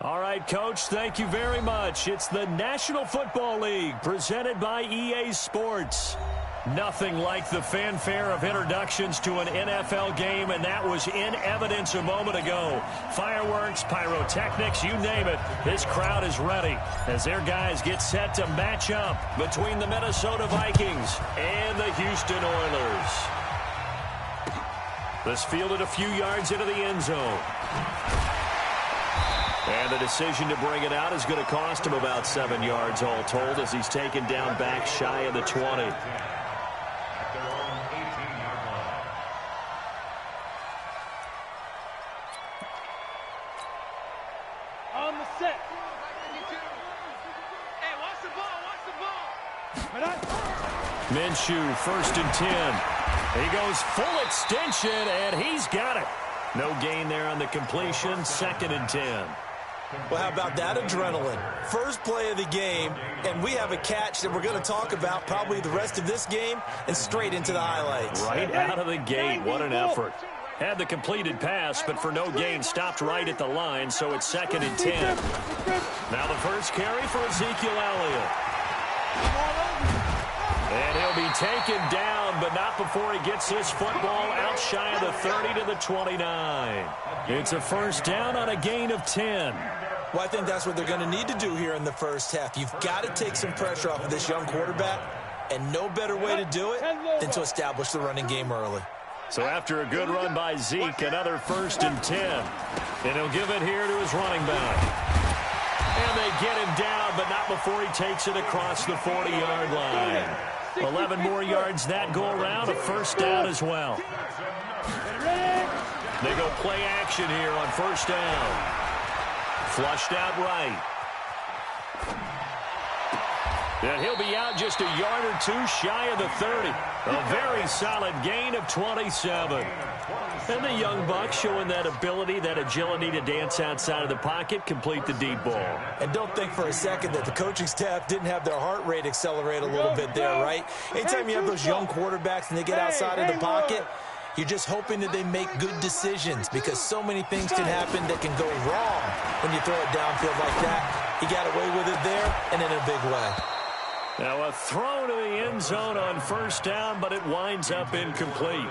All right, Coach, thank you very much. It's the National Football League presented by EA Sports. Nothing like the fanfare of introductions to an NFL game, and that was in evidence a moment ago. Fireworks, pyrotechnics, you name it. This crowd is ready as their guys get set to match up between the Minnesota Vikings and the Houston Oilers. This fielded a few yards into the end zone. And the decision to bring it out is going to cost him about 7 yards all told as he's taken down back shy of the 20. On the set. Hey, watch the ball, Minshew, 1st and 10. He goes full extension, and he's got it. No gain there on the completion, 2nd and 10. Well, how about that adrenaline? First play of the game, and we have a catch that we're going to talk about probably the rest of this game and straight into the highlights. Right out of the gate, what an effort. Had the completed pass, but for no gain, stopped right at the line, so it's 2nd and 10. Now the first carry for Ezekiel Elliott. And he'll be taken down, but not before he gets this football out shy of the 30 to the 29. It's a first down on a gain of 10. Well, I think that's what they're going to need to do here in the first half. You've got to take some pressure off of this young quarterback, and no better way to do it than to establish the running game early. So after a good run by Zeke, another 1st and 10. And he'll give it here to his running back. And they get him down, but not before he takes it across the 40-yard line. 11 more yards that go around, a first down as well. They go play action here on first down. Flushed out right. And he'll be out just a yard or two shy of the 30. A very solid gain of 27. And the young buck showing that ability, that agility to dance outside of the pocket, complete the deep ball. And don't think for a second that the coaching staff didn't have their heart rate accelerate a little bit there, right? Anytime you have those young quarterbacks and they get outside of the pocket, you're just hoping that they make good decisions because so many things can happen that can go wrong when you throw it downfield like that. He got away with it there and in a big way. Now a throw to the end zone on first down, but it winds up incomplete.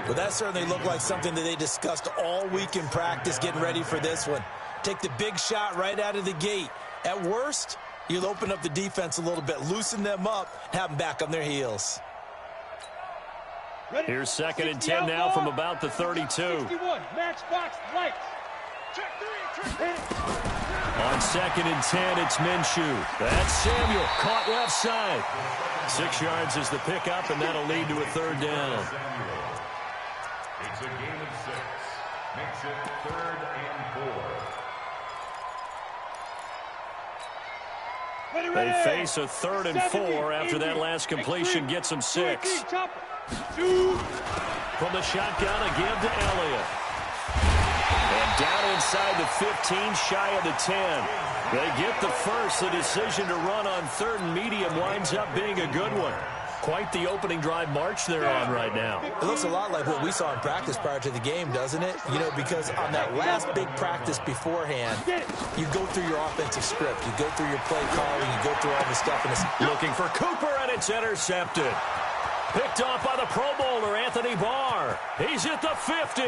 Well, that certainly looked like something that they discussed all week in practice getting ready for this one. Take the big shot right out of the gate. At worst, you'll open up the defense a little bit, loosen them up, have them back on their heels. Here's 2nd and 10 now from about the 32. Matchbox lights. On 2nd and 10, it's Minshew. That's Samuel, caught left side. 6 yards is the pickup, and that'll lead to a 3rd down. It's a gain of 6. Makes it 3rd and 4. They face a 3rd and 4 after that last completion gets them 6. From the shotgun, a give to Elliott. And down inside the 15, shy of the 10. They get the first. The decision to run on 3rd and medium winds up being a good one. Quite the opening drive march they're on right now. It looks a lot like what we saw in practice prior to the game, doesn't it? You know, because on that last big practice beforehand, you go through your offensive script. You go through your play calling. You go through all the stuff. And it's looking for Cooper, and it's intercepted. Picked off by the Pro Bowler, Anthony Barr. He's at the 50.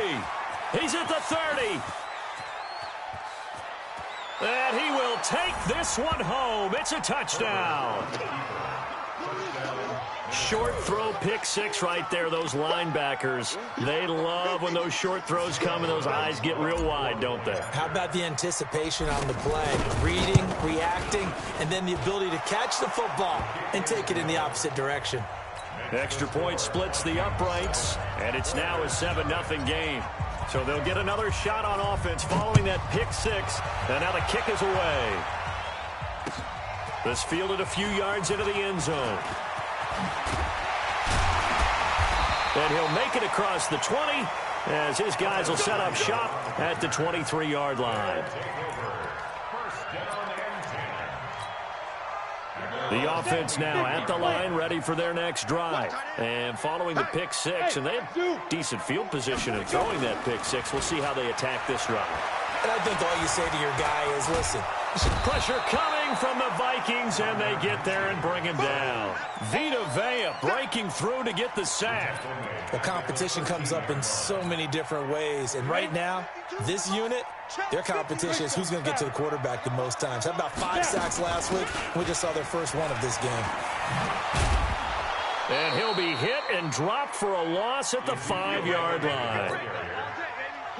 He's at the 30. And he will take this one home. It's a touchdown. Short throw, pick 6 right there. Those linebackers, they love when those short throws come and those eyes get real wide, don't they? How about the anticipation on the play? Reading, reacting, and then the ability to catch the football and take it in the opposite direction. Extra point splits the uprights, and it's now a 7-0 game. So they'll get another shot on offense following that pick 6, and now the kick is away. This fielded a few yards into the end zone. And he'll make it across the 20 as his guys will set up shop at the 23-yard line. The offense now at the line, ready for their next drive. And following the pick 6, and they have decent field position in throwing that pick 6. We'll see how they attack this drive. And I think all you say to your guy is, listen. Pressure coming from the Vikings, and they get there and bring him down. Vita Vea breaking through to get the sack. The competition comes up in so many different ways. And right now, this unit, their competition is who's going to get to the quarterback the most times. How about 5 sacks last week? We just saw their first one of this game. And he'll be hit and dropped for a loss at the 5-yard line.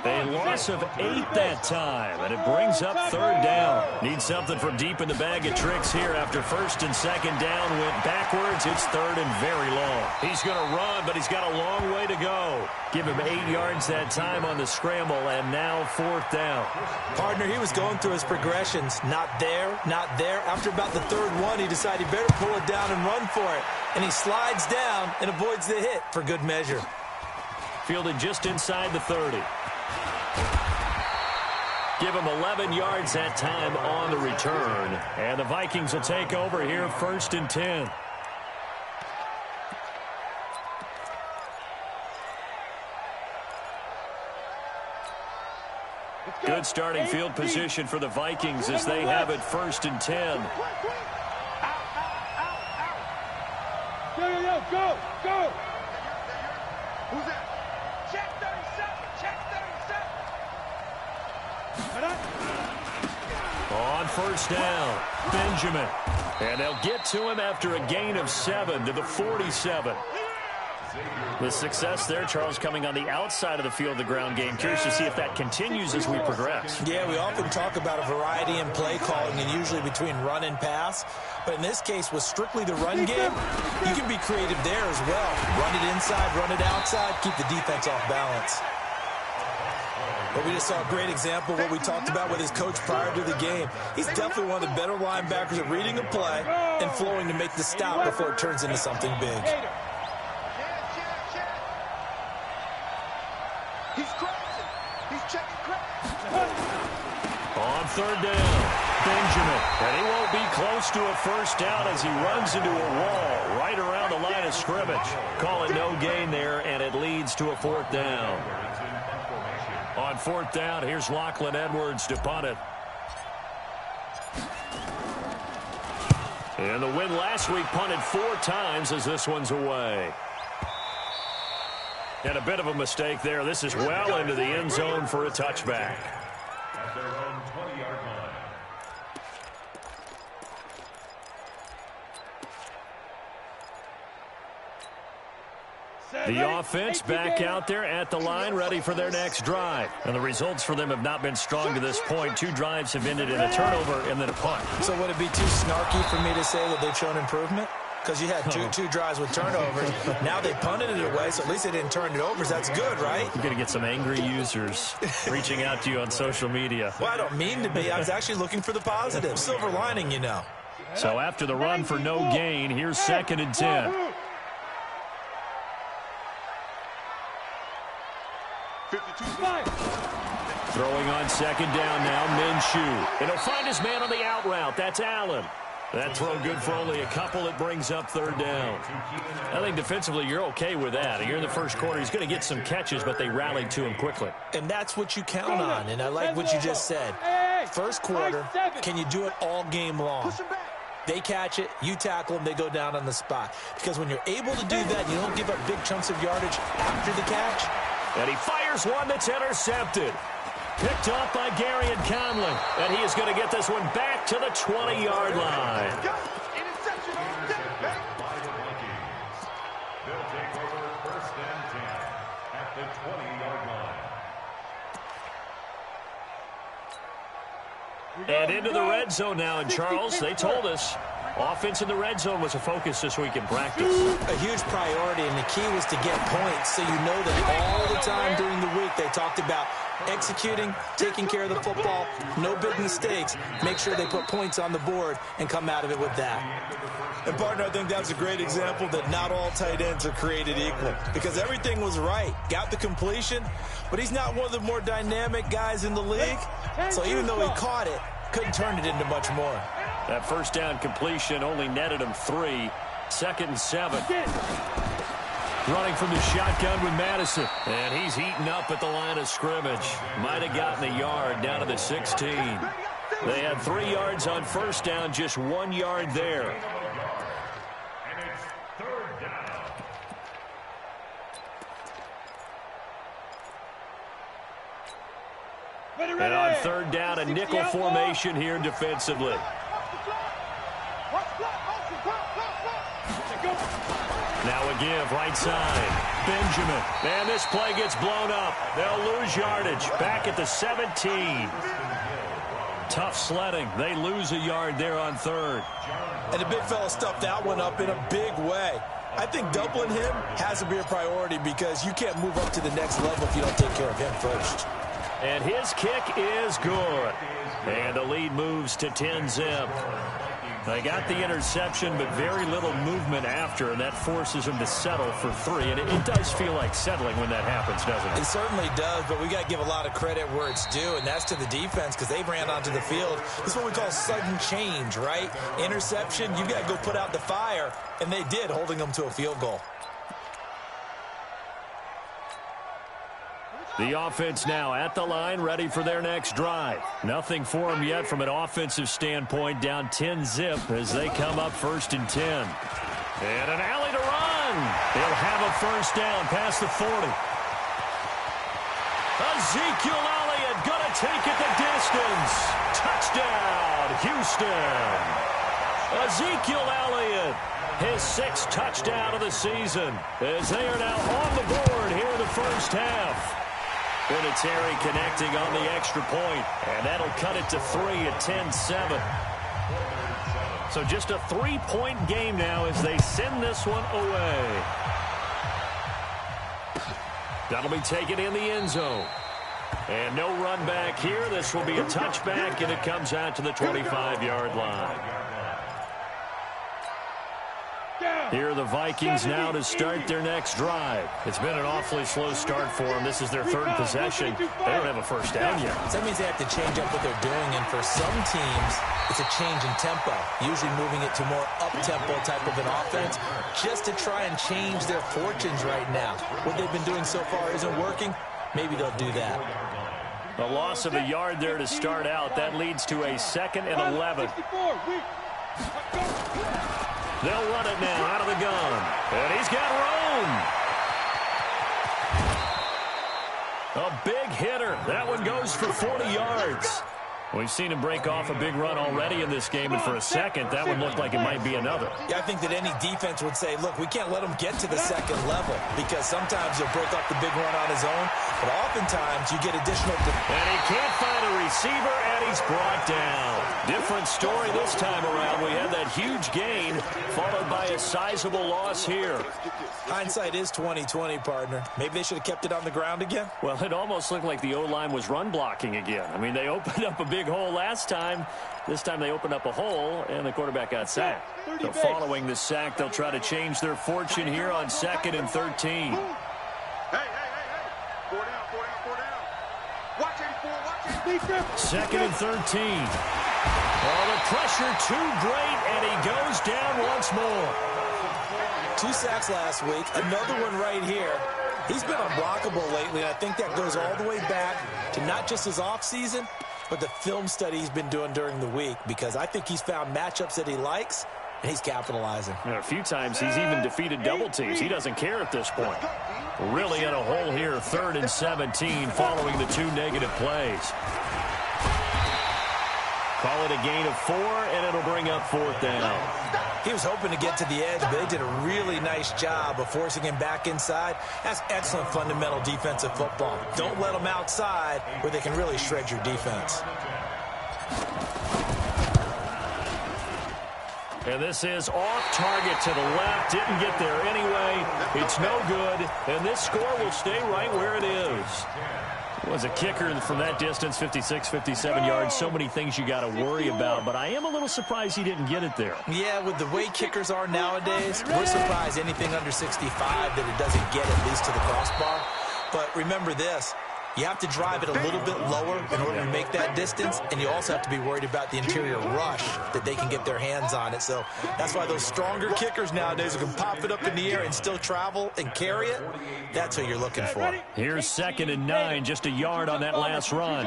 A loss of 8 that time, and it brings up 3rd down. Need something from deep in the bag of tricks here after 1st and 2nd down went backwards. It's 3rd and very long. He's going to run, but he's got a long way to go. Give him 8 yards that time on the scramble, and now 4th down. Partner, he was going through his progressions. Not there, not there. After about the 3rd one, he decided he better pull it down and run for it. And he slides down and avoids the hit for good measure. Fielded just inside the 30. Give him 11 yards that time on the return. And the Vikings will take over here 1st and 10. Good starting field position for the Vikings as they have it 1st and 10. Go! Who's that? Check 37! Check 37! On 1st down, Benjamin. And they'll get to him after a gain of 7 to the 47. The success there, Charles, coming on the outside of the field, the ground game. Curious to see if that continues as we progress. Yeah, we often talk about a variety in play calling and usually between run and pass. But in this case, with strictly the run game, you can be creative there as well. Run it inside, run it outside, keep the defense off balance. But we just saw a great example of what we talked about with his coach prior to the game. He's definitely one of the better linebackers at reading a play and flowing to make the stop before it turns into something big. He's crossing. He's checking crossing. On 3rd down, Benjamin. And he won't be close to a 1st down as he runs into a wall right around the line of scrimmage. Call it no gain there, and it leads to a 4th down. On 4th down, here's Lachlan Edwards to punt it. And the win last week punted 4 times as this one's away. And a bit of a mistake there. This is well into the end zone for a touchback. At their own 20-yard line. The offense back out there at the line, ready for their next drive. And the results for them have not been strong to this point. 2 drives have ended in a turnover and then a punt. So would it be too snarky for me to say that they've shown improvement? Because you had two drives with turnovers. Now they punted it away, so at least they didn't turn it over. So that's good, right? You're going to get some angry users reaching out to you on social media. Well, I don't mean to be. I was actually looking for the positive. Silver lining, you know. So after the run for no gain, here's 2nd and 10. 52. Throwing on 2nd down now, Minshew. And he'll find his man on the out route. That's Allen. That throw good for only a couple. It brings up 3rd down. I think defensively you're okay with that. Here in the 1st quarter, he's going to get some catches, but they rallied to him quickly. And that's what you count on, and I like what you just said. 1st quarter, can you do it all game long? They catch it, you tackle them, they go down on the spot. Because when you're able to do that, you don't give up big chunks of yardage after the catch. And he fires one that's intercepted. Picked off by Gary and Conley. And he is going to get this one back to the 20-yard line. Interception on deck, man. By the Vikings. They'll take over 1st and 10 at the 20-yard line. And into the red zone now. And Charles, they told us offense in the red zone was a focus this week in practice. A huge priority, and the key was to get points. So you know that all the time during the week they talked about executing, taking care of the football, no big mistakes. Make sure they put points on the board and come out of it with that. And, partner, I think that's a great example that not all tight ends are created equal because everything was right. Got the completion, but he's not one of the more dynamic guys in the league. So even though he caught it, couldn't turn it into much more. That 1st down completion only netted him 3. 2nd and 7. Running from the shotgun with Madison. And he's heating up at the line of scrimmage. Might have gotten a yard down to the 16. They had 3 yards on first down, just 1 yard there. And it's third down. And on third down, a nickel formation here defensively. Now a give, right side. Benjamin. And this play gets blown up. They'll lose yardage. Back at the 17. Tough sledding. They lose a yard there on third. And the big fella stuffed that one up in a big way. I think doubling him has to be a priority because you can't move up to the next level if you don't take care of him first. And his kick is good. And the lead moves to 10-zip. They got the interception, but very little movement after, and that forces them to settle for 3. And it does feel like settling when that happens, doesn't it? It certainly does, but we got to give a lot of credit where it's due, and that's to the defense because they ran onto the field. This is what we call sudden change, right? Interception, you got to go put out the fire, and they did, holding them to a field goal. The offense now at the line, ready for their next drive. Nothing for them yet from an offensive standpoint, down 10-zip as they come up 1st and 10. And an alley to run. They'll have a first down past the 40. Ezekiel Elliott going to take it the distance. Touchdown, Houston. Ezekiel Elliott, his 6th touchdown of the season, as they are now on the board here in the first half. Vinatieri connecting on the extra point, and that'll cut it to 3 at 10-7. So just a 3-point game now as they send this one away. That'll be taken in the end zone. And no run back here. This will be a touchback, and it comes out to the 25-yard line. Here are the Vikings now to start their next drive. It's been an awfully slow start for them. This is their 3rd possession. They don't have a first down yet. So that means they have to change up what they're doing, and for some teams, it's a change in tempo, usually moving it to more up-tempo type of an offense, just to try and change their fortunes right now. What they've been doing so far isn't working. Maybe they'll do that. A loss of a yard there to start out. That leads to a 2nd and 11. They'll run it now out of the gun. And he's got room. A big hitter. That one goes for 40 yards. We've seen him break off a big run already in this game, and for a second, that one looked like it might be another. Yeah, I think that any defense would say, look, we can't let him get to the 2nd level because sometimes he'll break off the big run on his own, but oftentimes you get additional... And he can't find a receiver, and he's brought down. Different story this time around. We had that huge gain, followed by a sizable loss here. Hindsight is 20/20, partner. Maybe they should have kept it on the ground again? Well, it almost looked like the O-line was run blocking again. I mean, they opened up a big hole last time. This time they opened up a hole, and the quarterback got sacked. So following the sack, they'll try to change their fortune here on 2nd and 13. Hey. 4 down. Watch 84, watch 84. 2nd and 13. Oh, the pressure too great, and he goes down once more. 2 sacks last week, another one right here. He's been unblockable lately, and I think that goes all the way back to not just his offseason, but the film study he's been doing during the week, because I think he's found matchups that he likes, and he's capitalizing. And a few times he's even defeated double teams. He doesn't care at this point. Really in a hole here, 3rd and 17 following the 2 negative plays. Call it a gain of 4, and it'll bring up 4th down. He was hoping to get to the edge, but they did a really nice job of forcing him back inside. That's excellent fundamental defensive football. Don't let them outside where they can really shred your defense. And this is off target to the left. Didn't get there anyway. It's no good. And this score will stay right where it is. Was a kicker from that distance, 56, 57 yards. So many things you got to worry about, but I am a little surprised he didn't get it there. Yeah, with the way kickers are nowadays, we're surprised anything under 65 that it doesn't get at least to the crossbar. But remember this, You have to drive it a little bit lower in order to make that distance, and you also have to be worried about the interior rush that they can get their hands on it. So that's why those stronger kickers nowadays who can pop it up in the air and still travel and carry it, that's what you're looking for. Here's 2nd and 9, just a yard on that last run.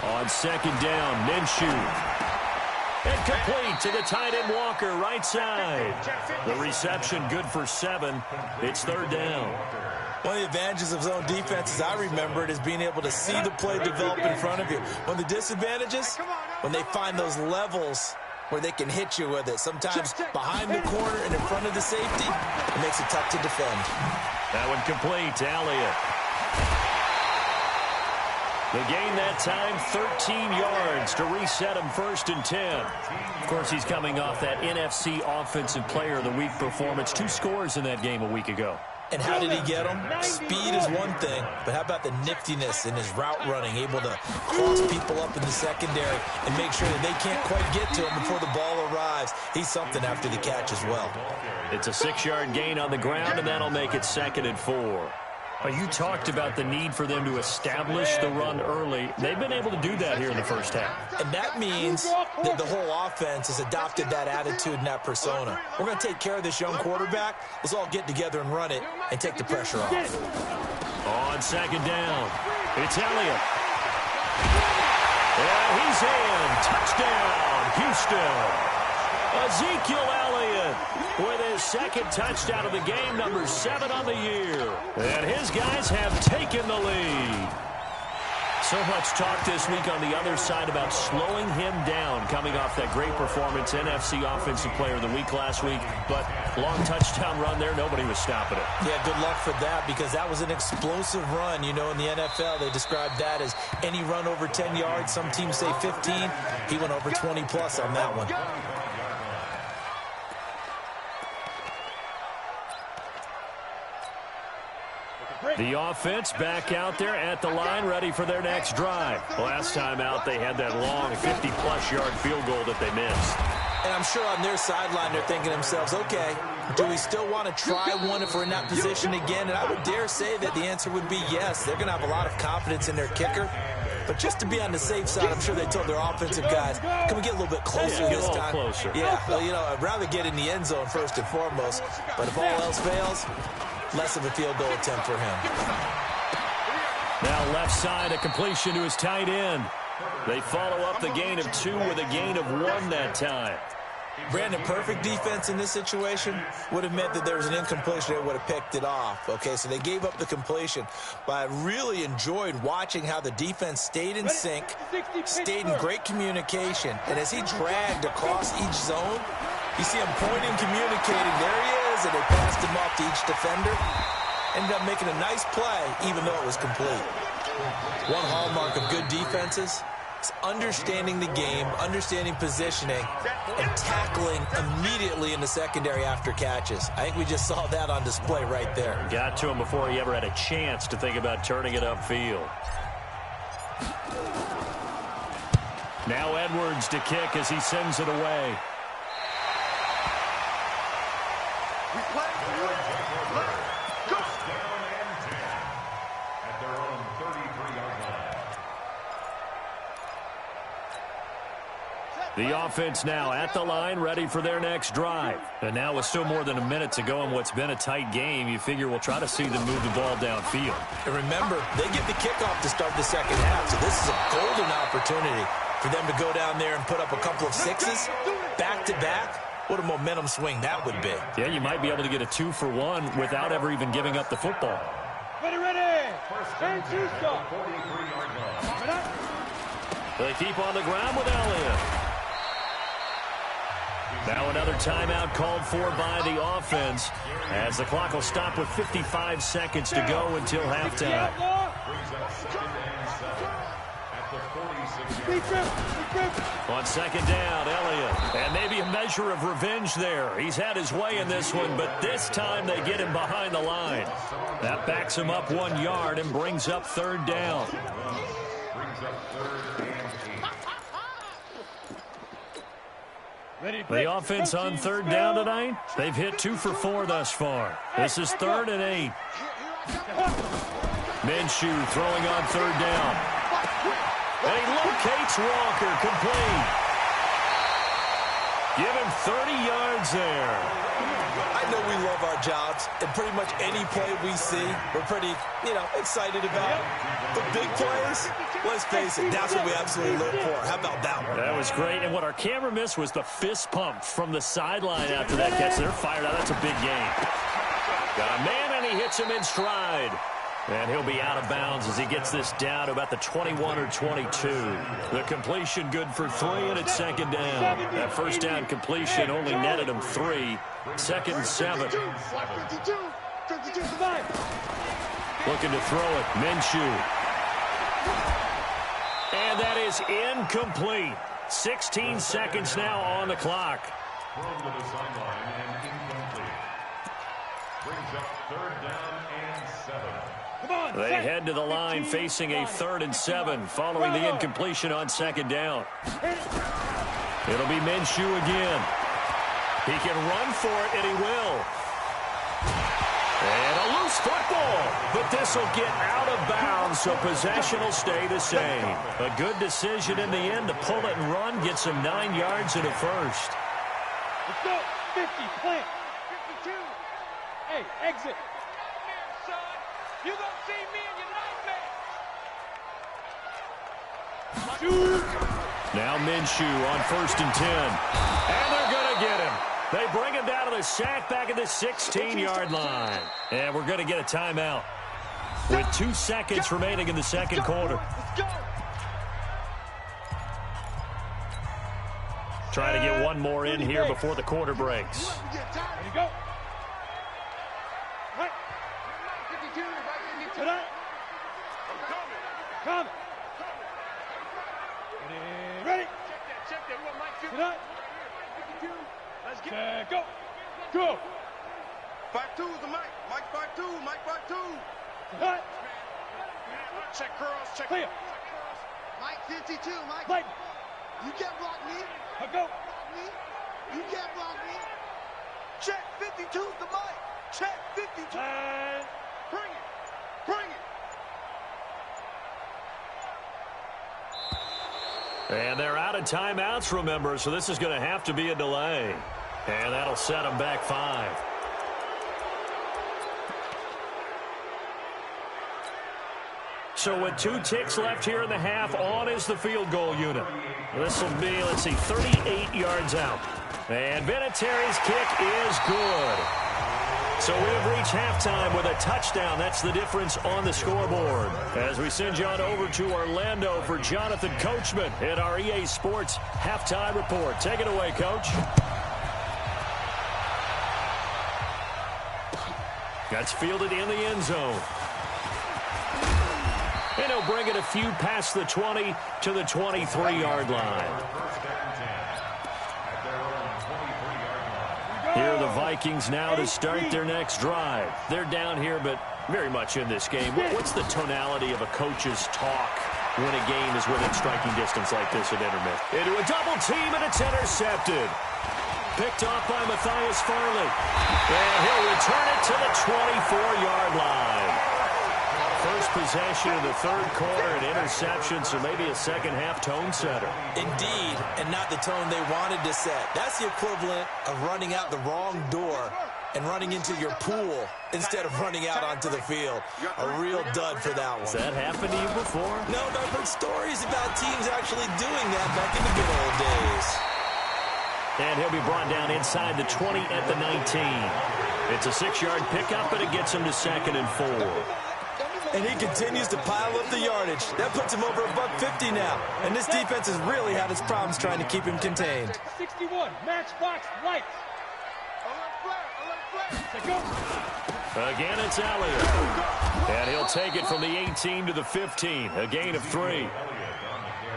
On 2nd down, Minshew. And complete to the tight end Walker, right side. The reception good for 7. It's 3rd down. One of the advantages of zone defense, as I remember it, is being able to see the play develop in front of you. One of the disadvantages, when they find those levels where they can hit you with it. Sometimes behind the corner and in front of the safety, it makes it tough to defend. That one complete to Elliott. The gain that time, 13 yards to reset him 1st and 10. Of course, he's coming off that NFC Offensive Player of the Week performance. 2 scores in that game a week ago. And how did he get them? Speed is one thing, but how about the niftiness in his route running, able to cross people up in the secondary and make sure that they can't quite get to him before the ball arrives. He's something after the catch as well. It's a 6-yard gain on the ground, and that'll make it 2nd and 4. You talked about the need for them to establish the run early. They've been able to do that here in the first half. And that means that the whole offense has adopted that attitude and that persona. We're going to take care of this young quarterback. Let's all get together and run it and take the pressure off. On 2nd down, it's Elliott. And he's in. Touchdown, Houston. Ezekiel Elliott with his 2nd touchdown of the game, number 7 on the year. And his guys have taken the lead. So much talk this week on the other side about slowing him down coming off that great performance, NFC Offensive Player of the Week last week. But long touchdown run there, nobody was stopping it. Yeah, good luck for that because that was an explosive run. You know, in the NFL, they described that as any run over 10 yards. Some teams say 15. He went over 20-plus on that one. The offense back out there at the line, ready for their next drive. Last time out, they had that long 50-plus yard field goal that they missed. And I'm sure on their sideline, they're thinking to themselves, okay, do we still want to try one if we're in that position again? And I would dare say that the answer would be yes. They're going to have a lot of confidence in their kicker. But just to be on the safe side, I'm sure they told their offensive guys, can we get a little bit closer this time? Closer. Yeah, well, you know, I'd rather get in the end zone first and foremost. But if all else fails, less of a field goal attempt for him. Now left side, a completion to his tight end. They follow up the gain of 2 with a gain of 1 that time. Brandon, perfect defense in this situation would have meant that there was an incompletion. They would have picked it off. Okay, so they gave up the completion. But I really enjoyed watching how the defense stayed in sync, stayed in great communication. And as he dragged across each zone, you see him pointing, communicating. There he is, and they passed him off to each defender. Ended up making a nice play, even though it was complete. One hallmark of good defenses is understanding the game, understanding positioning, and tackling immediately in the secondary after catches. I think we just saw that on display right there. Got to him before he ever had a chance to think about turning it upfield. Now Edwards to kick as he sends it away. The offense now at the line, ready for their next drive. And now with still more than a minute to go in what's been a tight game, you figure we'll try to see them move the ball downfield. And remember, they get the kickoff to start the second half, so this is a golden opportunity for them to go down there and put up a couple of sixes back-to-back. What a momentum swing that would be. Yeah, you might be able to get a 2-for-1 without ever even giving up the football. Ready. They keep on the ground with Elliott. Now another timeout called for by the offense as the clock will stop with 55 seconds to go until halftime. On second down, Elliott. And maybe a measure of revenge there. He's had his way in this one, but this time they get him behind the line. That backs him up 1 yard and brings up third down. The offense on third down tonight, they've hit 2 for 4 thus far. This is 3rd and 8. Minshew throwing on third down. And he locates Walker, complete. Give him 30 yards there. I know we love our jobs, and pretty much any play we see, we're pretty, excited about. The big plays, let's face it, that's what we absolutely live for. How about that one? That was great, and what our camera missed was the fist pump from the sideline after that catch. They're fired out. That's a big game. Got a man, and he hits him in stride. And he'll be out of bounds as he gets this down to about the 21 or 22. The completion good for 3, and it's second down. That first down completion only netted him 3. Second and 7. Looking to throw it. Minshew. And that is incomplete. 16 seconds now on the clock. Thrown to the sideline and incomplete. Brings up third down and 7. They head to the line facing a 3rd and 7 following the incompletion on second down. It'll be Minshew again. He can run for it, and he will. And a loose football, but this will get out of bounds, so possession will stay the same. A good decision in the end to pull it and run, gets him 9 yards and a first. Let's go. 50, plant. 52. Hey, exit. You gonna see me in your nightmares. Shoot. Now Minshew on 1st and 10. And they're going to get him. They bring him down to the sack back at the 16-yard line. And we're going to get a timeout with 2 seconds remaining in the second quarter. Trying to get one more in here before the quarter breaks. There you go. Right. Tonight. Coming. Ready. Check that. We want Mike. Tonight. Let's get go. Go. 5-2 is the Mike. Mike 5-2. Mike 5-2. Tonight. Check curls. Check. Clear. Mike 52. Mike. You can't block me. Go. You can't block me. Check 52 is the Mike. Check 52. And Bring it. Bring it. And they're out of timeouts, remember, so this is going to have to be a delay. And that'll set them back 5. So with 2 ticks left here in the half, on is the field goal unit. This will be, 38 yards out. And Vinatieri's kick is good. So we have reached halftime with a touchdown. That's the difference on the scoreboard. As we send you on over to Orlando for Jonathan Coachman in our EA Sports halftime report. Take it away, Coach. That's fielded in the end zone. And he'll bring it a few past the 20 to the 23-yard line. Here are the Vikings now to start their next drive. They're down here, but very much in this game. What's the tonality of a coach's talk when a game is within striking distance like this at intermission? Into a double team, and it's intercepted. Picked off by Matthias Farley. And he'll return it to the 24-yard line. First possession of the third quarter, an interception, so maybe a second-half tone setter. Indeed, and not the tone they wanted to set. That's the equivalent of running out the wrong door and running into your pool instead of running out onto the field. A real dud for that one. Has that happened to you before? No, but I've heard stories about teams actually doing that back in the good old days. And he'll be brought down inside the 20 at the 19. It's a 6-yard pickup, and it gets him to 2nd and 4. And he continues to pile up the yardage. That puts him over $150 now. And this defense has really had its problems trying to keep him contained. 61, matchbox lights. Again, it's Elliott. And he'll take it from the 18 to the 15. A gain of 3.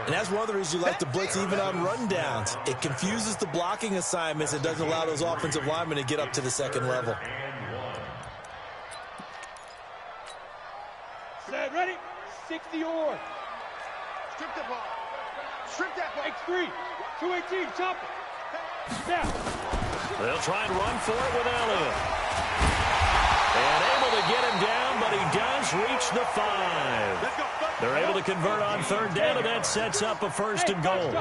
And that's one of the reasons you like to blitz even on rundowns. It confuses the blocking assignments and doesn't allow those offensive linemen to get up to the second level. Set, ready? 60 or. Strip that ball. Strip that ball. X3. 218. Chop it. Snap. They'll try and run for it with Elliott. And able to get him down, but he does reach the 5. They're able to convert on third down, and that sets up a first and goal.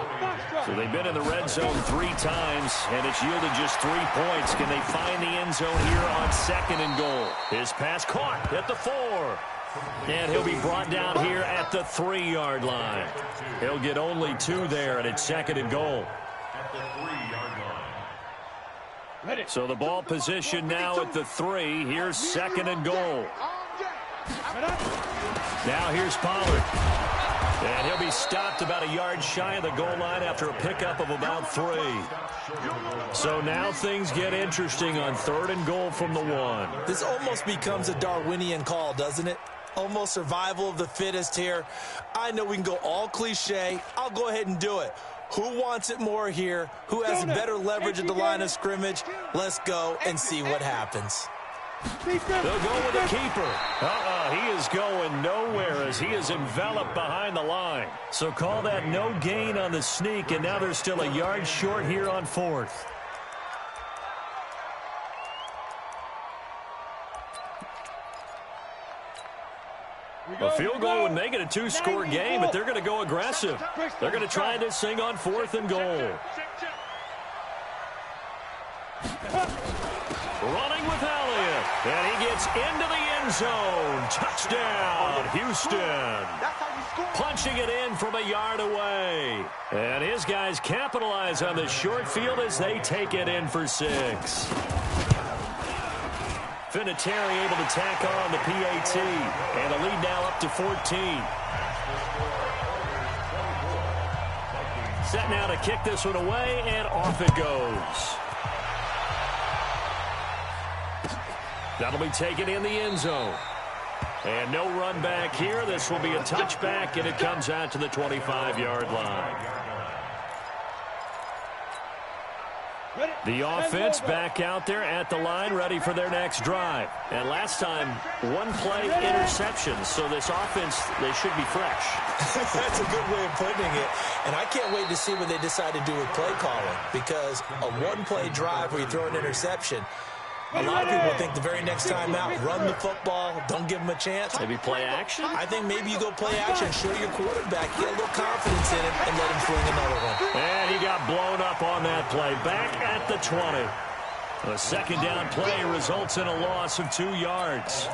So they've been in the red zone 3 times, and it's yielded just 3 points. Can they find the end zone here on second and goal? His pass caught at the 4. And he'll be brought down here at the 3-yard line. He'll get only 2 there, and it's second and goal. At the 3-yard line. So the ball position now at the 3. Here's second and goal. Now here's Pollard. And he'll be stopped about a yard shy of the goal line after a pickup of about 3. So now things get interesting on third and goal from the 1. This almost becomes a Darwinian call, doesn't it? Almost survival of the fittest here. I know we can go all cliche. I'll go ahead and do it. Who wants it more here? Who has better leverage at the line of scrimmage? Let's go and see what happens. They'll go with the keeper. He is going nowhere as he is enveloped behind the line. So call that no gain on the sneak, and now they're still a yard short here on 4th. A field goal would make it a 2-score game, but they're going to go aggressive. They're going to try this thing on 4th and goal. Running with Elliott, and he gets into the end zone. Touchdown, Houston. Punching it in from a yard away. And his guys capitalize on the short field as they take it in for 6. Vinatieri able to tack on the PAT, and the lead now up to 14. Set now to kick this one away, and off it goes. That'll be taken in the end zone. And no run back here. This will be a touchback, and it comes out to the 25-yard line. The offense back out there at the line, ready for their next drive. And last time, 1-play interceptions. So this offense, they should be fresh. That's a good way of putting it. And I can't wait to see what they decide to do with play calling. Because a 1-play drive where you throw an interception, a lot of people think the very next time out, run the football, don't give them a chance. Maybe play action? I think maybe you go play action, show your quarterback, get a little confidence in him, and let him fling another one. And he got blown up on that play. Back at the 20. A second down play results in a loss of 2 yards.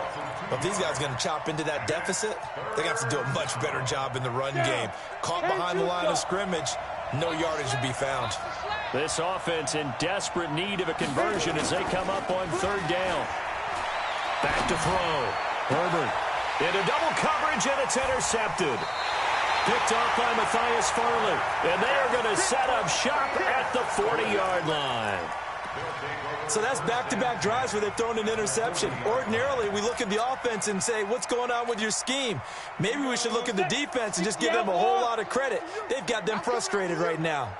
If these guys are going to chop into that deficit, they're going to have to do a much better job in the run game. Caught behind the line of scrimmage, no yardage will be found. This offense in desperate need of a conversion as they come up on third down. Back to throw. Herbert into double coverage, and it's intercepted. Picked off by Matthias Farley. And they are going to set up shop at the 40-yard line. So that's back-to-back drives where they've thrown an interception. Ordinarily, we look at the offense and say, what's going on with your scheme? Maybe we should look at the defense and just give them a whole lot of credit. They've got them frustrated right now.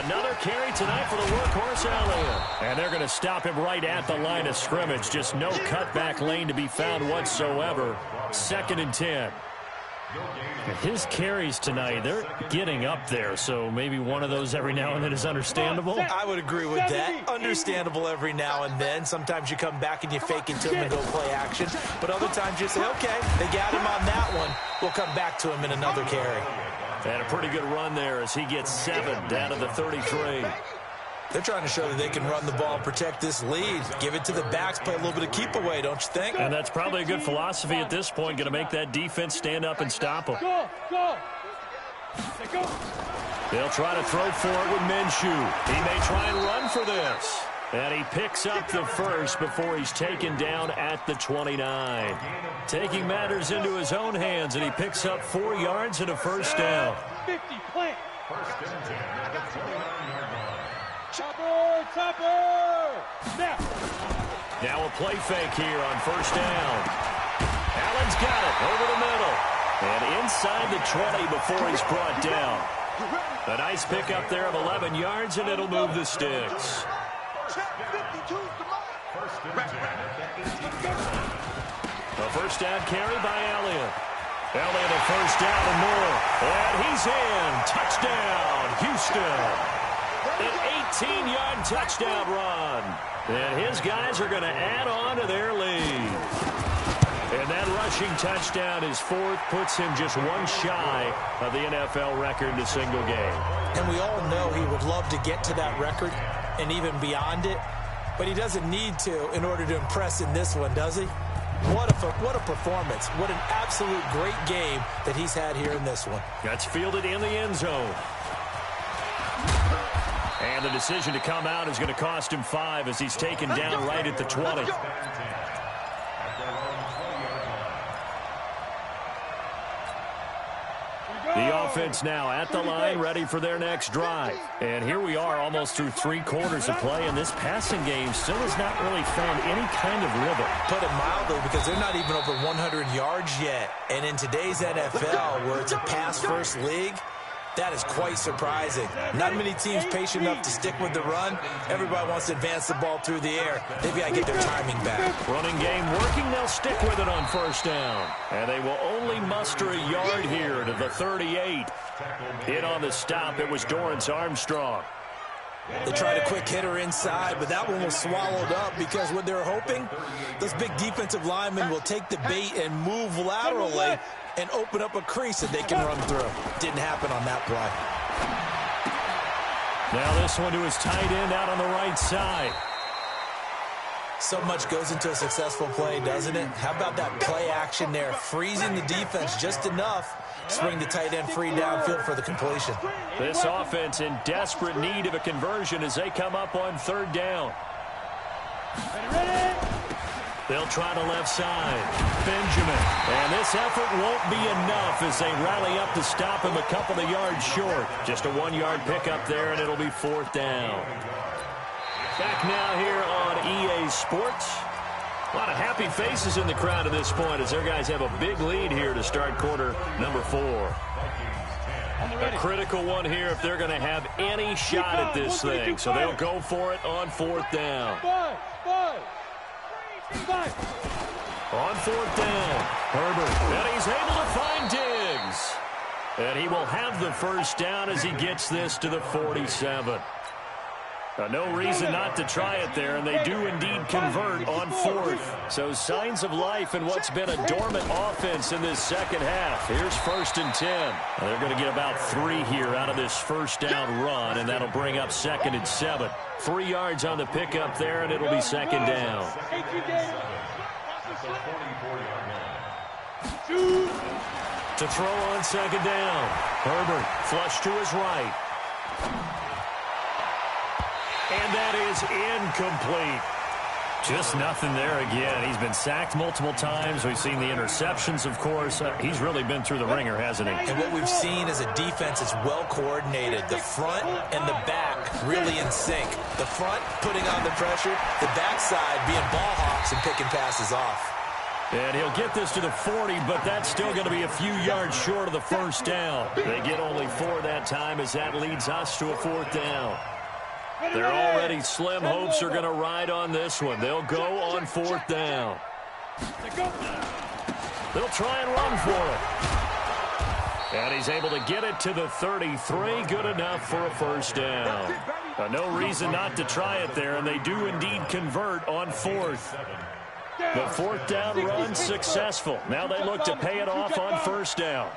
Another carry tonight for the workhorse Elliott. And they're going to stop him right at the line of scrimmage. Just no cutback lane to be found whatsoever. 2nd and 10. His carries tonight, they're getting up there, so maybe one of those every now and then is understandable. I would agree with that. Understandable every now and then. Sometimes you come back and you fake it to him and go play action. But other times you say, okay, they got him on that one. We'll come back to him in another carry. And a pretty good run there as he gets 7 down to the 33. They're trying to show that they can run the ball and protect this lead. Give it to the backs, play a little bit of keep away, don't you think? And that's probably a good philosophy at this point, going to make that defense stand up and stop them. They'll try to throw for it with Minshew. He may try and run for this. And he picks up the first before he's taken down at the 29. Taking matters into his own hands, and he picks up 4 yards and a first down. 50 plant. First and 10 at the 29-yard line. Chopper! Snap! Now a play fake here on first down. Allen's got it over the middle. And inside the 20 before he's brought down. A nice pickup there of 11 yards, and it'll move the sticks. A first down carry by Elliott. Elliott a first down and more. And he's in. Touchdown, Houston. An 18-yard touchdown run. And his guys are going to add on to their lead. And that rushing touchdown, his fourth, puts him just one shy of the NFL record in a single game. And we all know he would love to get to that record and even beyond it, but he doesn't need to in order to impress in this one, does he? What a performance. What an absolute great game that he's had here in this one. That's fielded in the end zone. And the decision to come out is going to cost him 5 as he's taken down right at the 20. The offense now at the line, ready for their next drive. And here we are almost through 3 quarters of play, and this passing game still has not really found any kind of rhythm. Put it mildly, because they're not even over 100 yards yet. And in today's NFL, where it's a pass-first league, that is quite surprising. Not many teams patient enough to stick with the run. Everybody wants to advance the ball through the air. They've got to get their timing back. Running game working. They'll stick with it on first down. And they will only muster a yard here to the 38. Hit on the stop. It was Dorrance Armstrong. They tried a quick hitter inside, but that one was swallowed up because what they're hoping, those big defensive linemen will take the bait and move laterally and open up a crease that they can run through. Didn't happen on that play. Now this one to his tight end out on the right side. So much goes into a successful play, doesn't it? How about that play action there? Freezing the defense just enough to bring the tight end free downfield for the completion. This offense in desperate need of a conversion as they come up on third down. They'll try to left side. Benjamin. And this effort won't be enough as they rally up to stop him a couple of yards short. Just a 1-yard pickup there, and it'll be fourth down. Back now here on EA Sports. A lot of happy faces in the crowd at this point as their guys have a big lead here to start quarter number 4. A critical one here if they're going to have any shot at this thing. So they'll go for it on fourth down. On fourth down, Herbert, and he's able to find Diggs. And he will have the first down as he gets this to the 47. No reason not to try it there, and they do indeed convert on fourth. So signs of life in what's been a dormant offense in this second half. Here's first and 10. They're going to get about 3 here out of this first down run, and that'll bring up second and 7. 3 yards on the pickup there, and it'll be second down. To throw on second down. Herbert flush to his right. And that is incomplete. Just nothing there again. He's been sacked multiple times. We've seen the interceptions, of course. He's really been through the ringer, hasn't he? And what we've seen is a defense that's well coordinated. The front and the back really in sync. The front putting on the pressure, the backside being ball hawks and picking passes off. And he'll get this to the 40, but that's still going to be a few yards short of the first down. They get only 4 that time as that leads us to a fourth down. Their already slim hopes are going to ride on this one. They'll go on fourth down. They'll try and run for it. And he's able to get it to the 33. Good enough for a first down. No reason not to try it there, and they do indeed convert on fourth. The fourth down run successful. Now they look to pay it off on first down.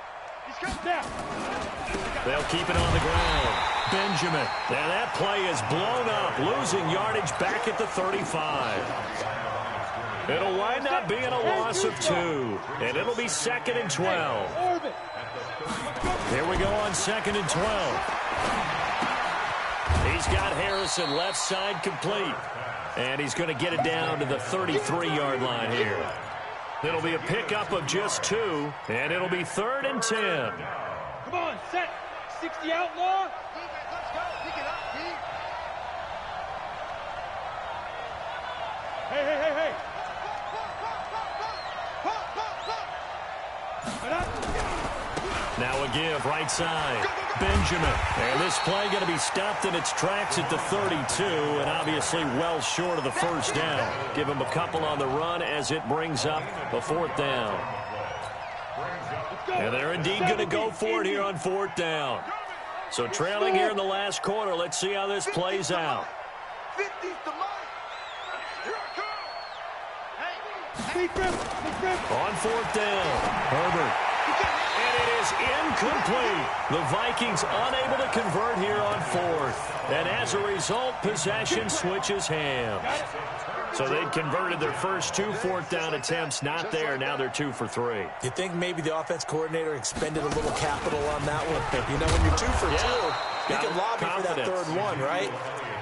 They'll keep it on the ground. Benjamin. And that play is blown up, losing yardage back at the 35. It'll wind up being a loss of 2, and it'll be second and 12. Here we go on second and 12. He's got Harrison left side complete, and he's going to get it down to the 33-yard line here. It'll be a pickup of just 2, and it'll be third and 10. Come on, set. 60 outlaw. Hey. Now a give, right side. Benjamin. And this play going to be stopped in its tracks at the 32, and obviously well short of the first down. Give him a couple on the run as it brings up the fourth down. And they're indeed going to go for it here on fourth down. So trailing here in the last quarter. Let's see how this plays out. 50's the mic. Here I come. On fourth down, Herbert. And it is incomplete. The Vikings unable to convert here on fourth. And as a result, possession switches hands. So they'd converted their first 2 fourth-down attempts. Not there. Now they're 2 for 3. You think maybe the offense coordinator expended a little capital on that one? You know, when you're 2 for 2, you can lobby for that third one, right?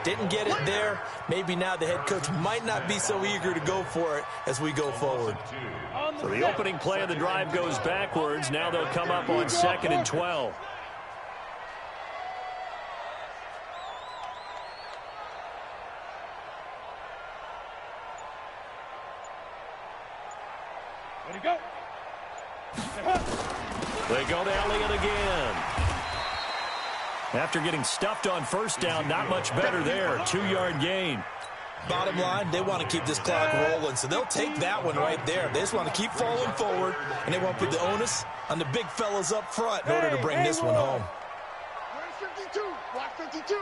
Didn't get it there. Maybe now the head coach might not be so eager to go for it as we go forward. So the opening play of the drive goes backwards. Now they'll come up on 2nd and 12. Ready, go. They go to Elliott again. After getting stuffed on first down, not much better there. 2-yard gain. Bottom line, they want to keep this clock rolling, so they'll take that one right there. They just want to keep falling forward, and they want to put the onus on the big fellas up front in order to bring this one home. Where's 52? Block 52.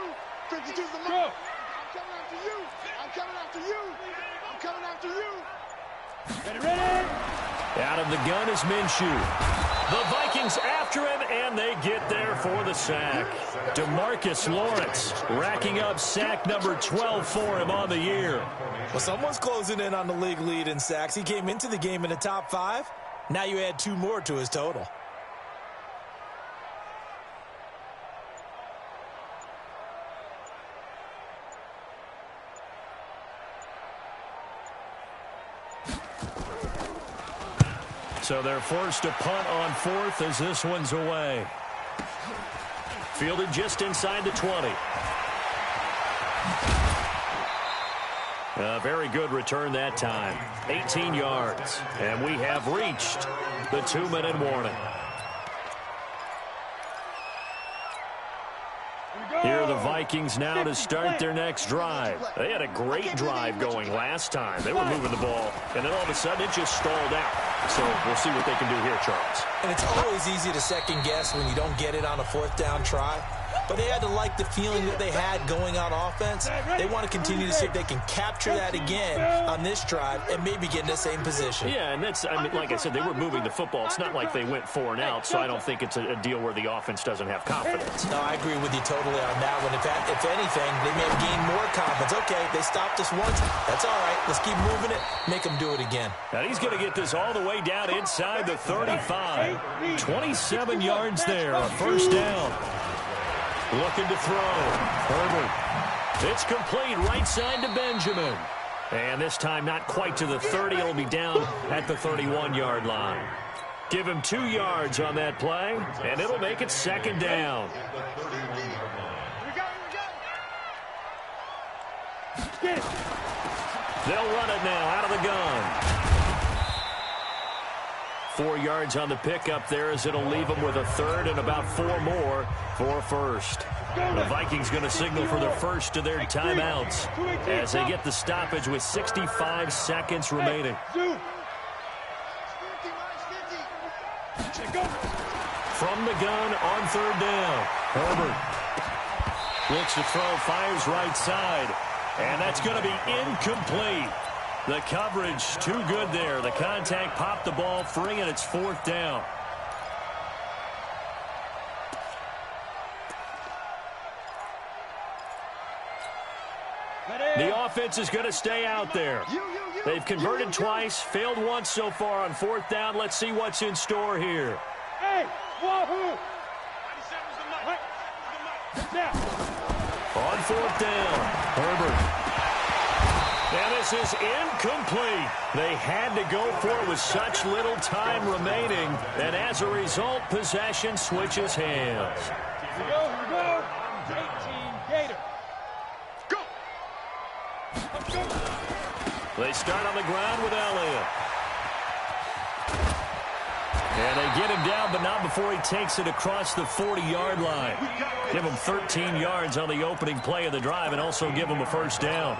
52's the mic. I'm coming after you. I'm coming after you. I'm coming after you. Ready. Out of the gun is Minshew. The Vikings after him, and they get there for the sack. DeMarcus Lawrence racking up sack number 12 for him on the year. Well, someone's closing in on the league lead in sacks. He came into the game in the top 5. Now you add 2 more to his total. So they're forced to punt on fourth as this one's away. Fielded just inside the 20. A very good return that time. 18 yards. And we have reached the 2-minute warning. Here are the Vikings now to start their next drive. They had a great drive going last time. They were moving the ball, and then all of a sudden it just stalled out. So we'll see what they can do here, Charles. And it's always easy to second guess when you don't get it on a 4th down try. But they had to like the feeling that they had going on offense. They want to continue to see if they can capture that again on this drive and maybe get in the same position. Yeah, and that's, I mean, like I said, they were moving the football. It's not like they went 4 and out, so I don't think it's a deal where the offense doesn't have confidence. No, I agree with you totally on that one. If anything, they may have gained more confidence. Okay, they stopped us once. That's all right. Let's keep moving it. Make them do it again. Now he's going to get this all the way down inside the 35. 27 yards there, a first down. Looking to throw. Herbert. It's complete right side to Benjamin. And this time not quite to the 30. It'll be down at the 31-yard line. Give him 2 yards on that play, and it'll make it 2nd down. They'll run it now out of the gun. 4 yards on the pickup there as it'll leave them with a 3rd and about 4 more for a first. The Vikings going to signal for the first of their timeouts as they get the stoppage with 65 seconds remaining. From the gun on 3rd down. Herbert looks to throw, fires right side, and that's going to be incomplete. The coverage too good there. The contact popped the ball free, and it's 4th down. The offense is going to stay out there. They've converted twice, failed once so far on 4th down. Let's see what's in store here. Hey, wahoo! On 4th down, Herbert. And this is incomplete. They had to go for it with such little time remaining. And as a result, possession switches hands. Here we go. 18 Gator. Go. Let's go. They start on the ground with Elliott. And they get him down, but not before he takes it across the 40-yard line. Give him 13 yards on the opening play of the drive and also give him a first down.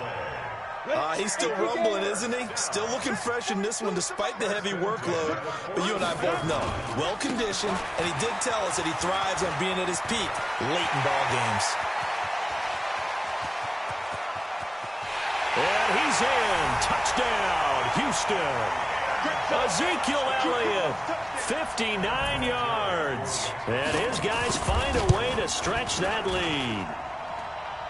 He's still rumbling, isn't he? Still looking fresh in this one despite the heavy workload. But you and I both know, well-conditioned, and he did tell us that he thrives on being at his peak late in ball games. And he's in. Touchdown, Houston. Ezekiel Elliott, 59 yards. And his guys find a way to stretch that lead.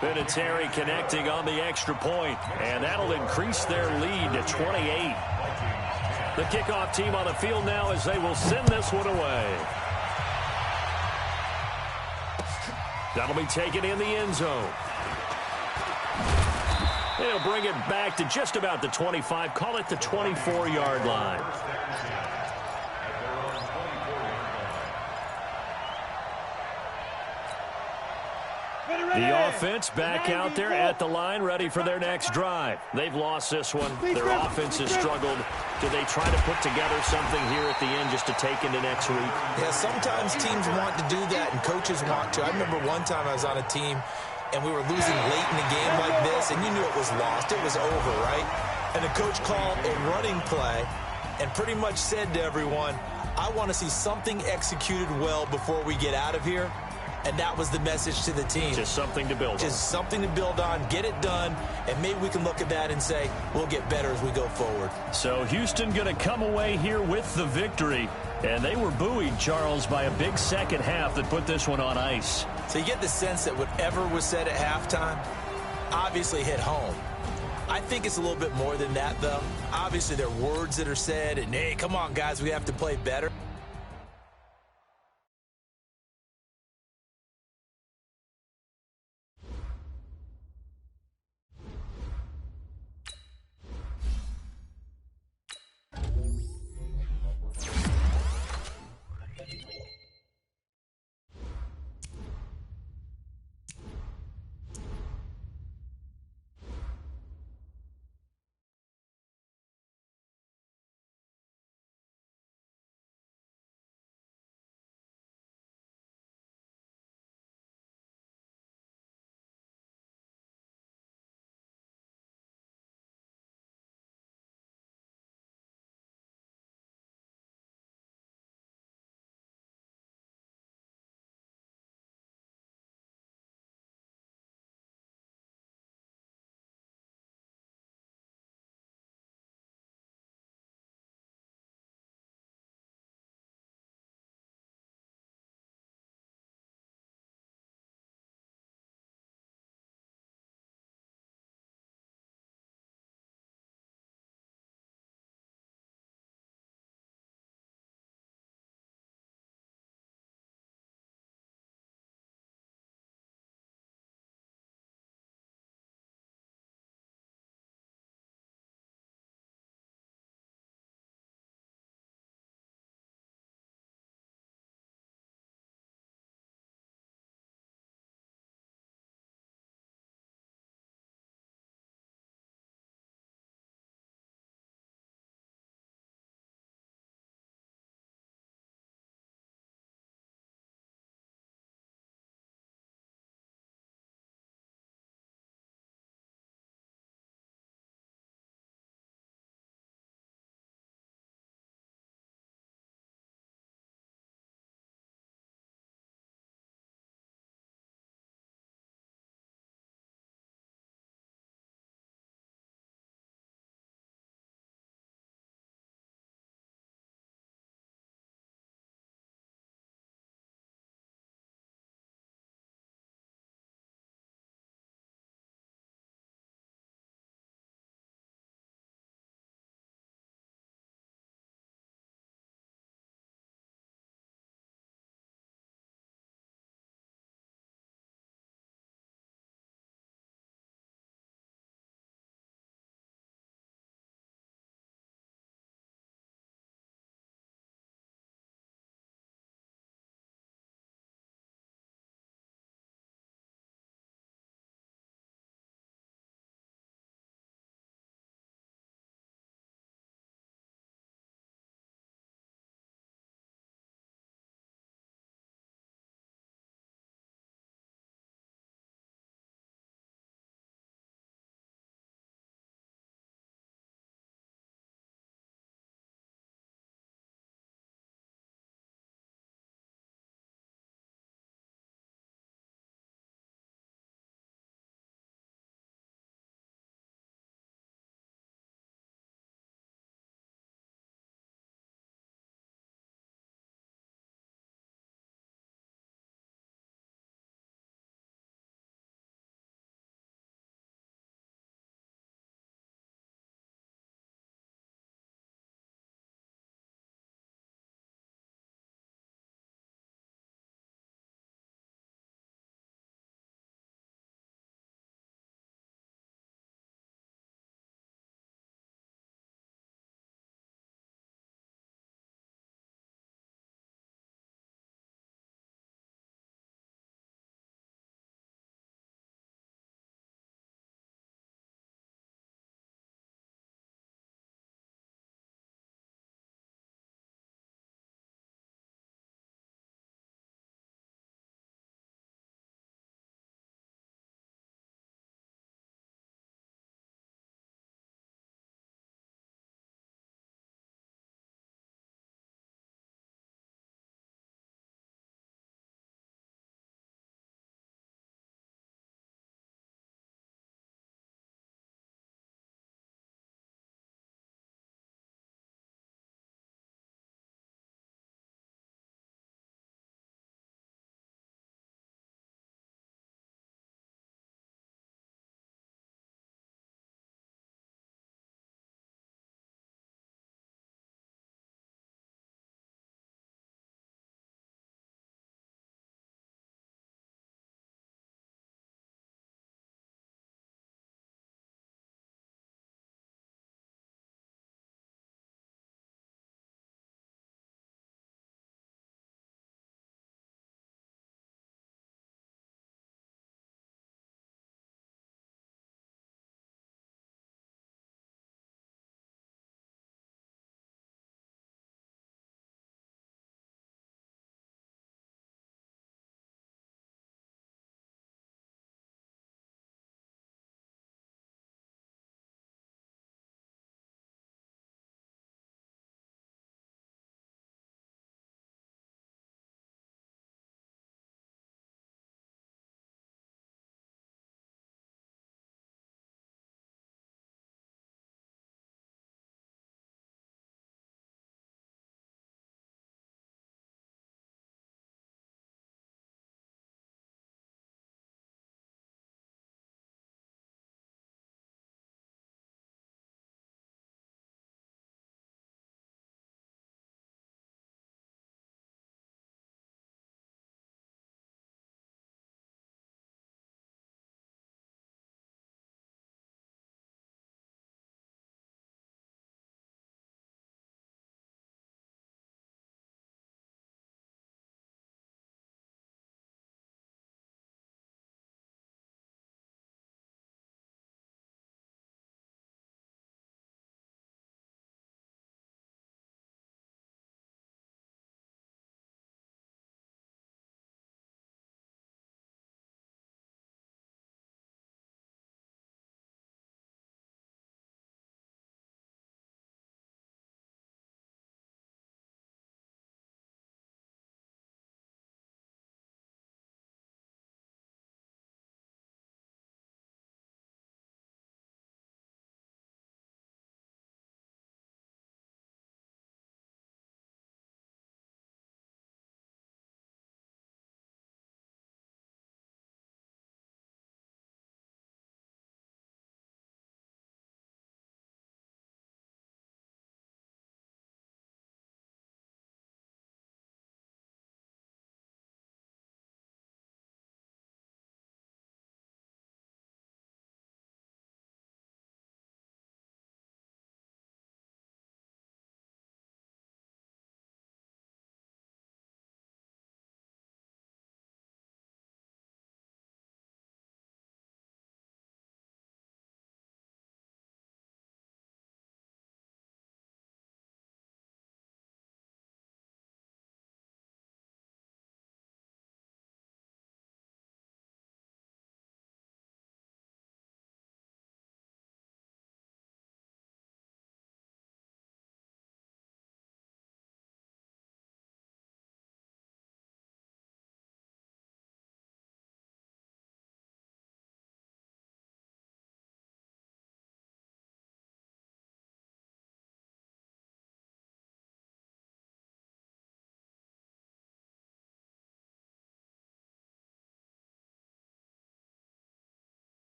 Vinatieri connecting on the extra point, and that'll increase their lead to 28. The kickoff team on the field now as they will send this one away. That'll be taken in the end zone. They'll bring it back to just about the 25, call it the 24-yard line. The offense back out there at the line, ready for their next drive. They've lost this one. Their offense has struggled. Do they try to put together something here at the end just to take into next week? Yeah, sometimes teams want to do that, and coaches want to. I remember one time I was on a team, and we were losing late in a game like this, and you knew it was lost. It was over, right? And the coach called a running play and pretty much said to everyone, I want to see something executed well before we get out of here. And that was the message to the team. Just something to build on. Just something to build on, get it done, and maybe we can look at that and say, we'll get better as we go forward. So Houston going to come away here with the victory. And they were buoyed, Charles, by a big second half that put this one on ice. So you get the sense that whatever was said at halftime obviously hit home. I think it's a little bit more than that, though. Obviously, there are words that are said, and, hey, come on, guys, we have to play better.